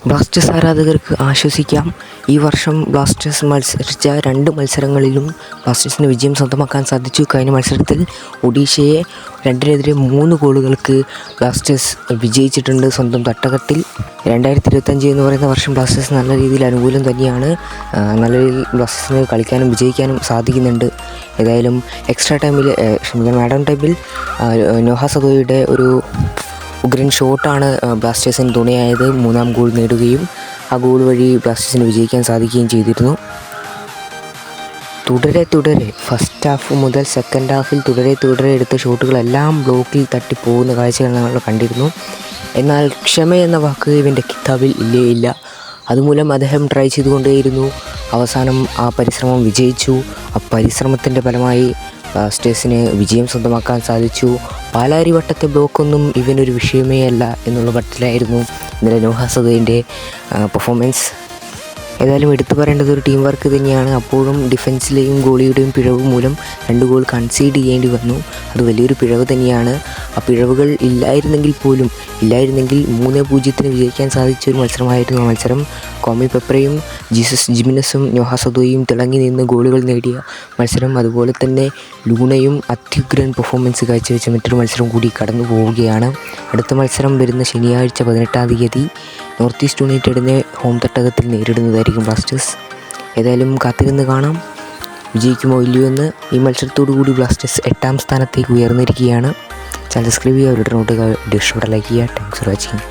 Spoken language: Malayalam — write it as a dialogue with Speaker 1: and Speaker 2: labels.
Speaker 1: ബ്ലാസ്റ്റേഴ്സ് ആരാധകർക്ക് ആശ്വസിക്കാം. ഈ വർഷം ബ്ലാസ്റ്റേഴ്സ് മത്സരിച്ച 2 മത്സരങ്ങളിലും ബ്ലാസ്റ്റേഴ്സിന് വിജയം സ്വന്തമാക്കാൻ സാധിച്ചു. കഴിഞ്ഞ മത്സരത്തിൽ ഒഡീഷയെ 2-3 ഗോളുകൾക്ക് ബ്ലാസ്റ്റേഴ്സ് വിജയിച്ചിട്ടുണ്ട് സ്വന്തം തട്ടകത്തിൽ. 2025 എന്ന് പറയുന്ന വർഷം ബ്ലാസ്റ്റേഴ്സ് നല്ല രീതിയിൽ അനുകൂലം തന്നെയാണ്. നല്ല രീതിയിൽ ബ്ലാസ്റ്റേഴ്സിന് കളിക്കാനും വിജയിക്കാനും സാധിക്കുന്നുണ്ട്. ഏതായാലും എക്സ്ട്രാ ടൈമിൽ ആഡ് ഓൺ ടൈമിൽ നോഹ സദോയുടെ ഒരു ഉഗ്രൻ ഷോട്ടാണ് ബ്ലാസ്റ്റേഴ്സിന് തുണയായത്. 3-ാം ഗോൾ നേടുകയും ആ ഗോൾ വഴി ബ്ലാസ്റ്റേഴ്സിന് വിജയിക്കാൻ സാധിക്കുകയും ചെയ്തിരുന്നു. തുടരെ ഫസ്റ്റ് ഹാഫ് മുതൽ സെക്കൻഡ് ഹാഫിൽ തുടരെ എടുത്ത ഷോട്ടുകളെല്ലാം ബ്ലോക്കിൽ തട്ടിപ്പോകുന്ന കാഴ്ചകൾ നമ്മൾ കണ്ടിരുന്നു. എന്നാൽ ക്ഷമയെന്ന വാക്ക് ഇവൻ്റെ കിതാബിൽ ഇല്ല. അതുമൂലം അദ്ദേഹം ട്രൈ ചെയ്തുകൊണ്ടേയിരുന്നു. അവസാനം ആ പരിശ്രമം വിജയിച്ചു. ആ പരിശ്രമത്തിൻ്റെ ഫലമായി ബ്ലാസ്റ്റേഴ്സിന് വിജയം സ്വന്തമാക്കാൻ സാധിച്ചു. പാലാരിവട്ടത്തെ ബ്ലോക്കൊന്നും ഇവനൊരു വിഷയമേ അല്ല എന്നുള്ള മട്ടിലായിരുന്നു ഇന്നലെ നോഹ സദോയിൻ്റെ പെർഫോമൻസ്. ഏതായാലും എടുത്തു പറയേണ്ടത് ഒരു ടീം വർക്ക് തന്നെയാണ്. അപ്പോഴും ഡിഫൻസിലെയും ഗോളിയുടെയും പിഴവ് മൂലം 2 ഗോൾ കൺസീഡ് ചെയ്യേണ്ടി വന്നു. അത് വലിയൊരു പിഴവ് തന്നെയാണ്. ആ പിഴവുകൾ ഇല്ലായിരുന്നെങ്കിൽ 3-0 വിജയിക്കാൻ സാധിച്ച ഒരു മത്സരമായിരുന്നു ആ മത്സരം. കോമി പെപ്രയും ജീസസ് ജിമിനസും നോഹ സദോയും തിളങ്ങി നിന്ന് ഗോളുകൾ നേടിയ മത്സരം. അതുപോലെ തന്നെ ലൂണയും അത്യുഗ്രൻ പെർഫോമൻസ് കാഴ്ചവെച്ച മറ്റൊരു മത്സരം കൂടി കടന്നു പോവുകയാണ്. അടുത്ത മത്സരം വരുന്ന ശനിയാഴ്ച 18-ാം തീയതി നോർത്ത് ഈസ്റ്റ് യുണൈറ്റഡിനെ ഹോം തട്ടകത്തിൽ നേരിടുന്നതായിരിക്കും ബ്ലാസ്റ്റേഴ്സ്. ഏതായാലും കാത്തിരുന്ന് കാണാം വിജയിക്കുമോ ഇല്ലയോ എന്ന്. ഈ മത്സരത്തോടു കൂടി ബ്ലാസ്റ്റേഴ്സ് 8-ാം സ്ഥാനത്തേക്ക് ഉയർന്നിരിക്കുകയാണ്. ചാനൽ സബ്സ്ക്രൈബ് ചെയ്യുക, അവരുടെ നോട്ടുകൾ ഇഷ്ടപ്പെട്ട ലൈക്ക് ചെയ്യുക. Thanks for watching.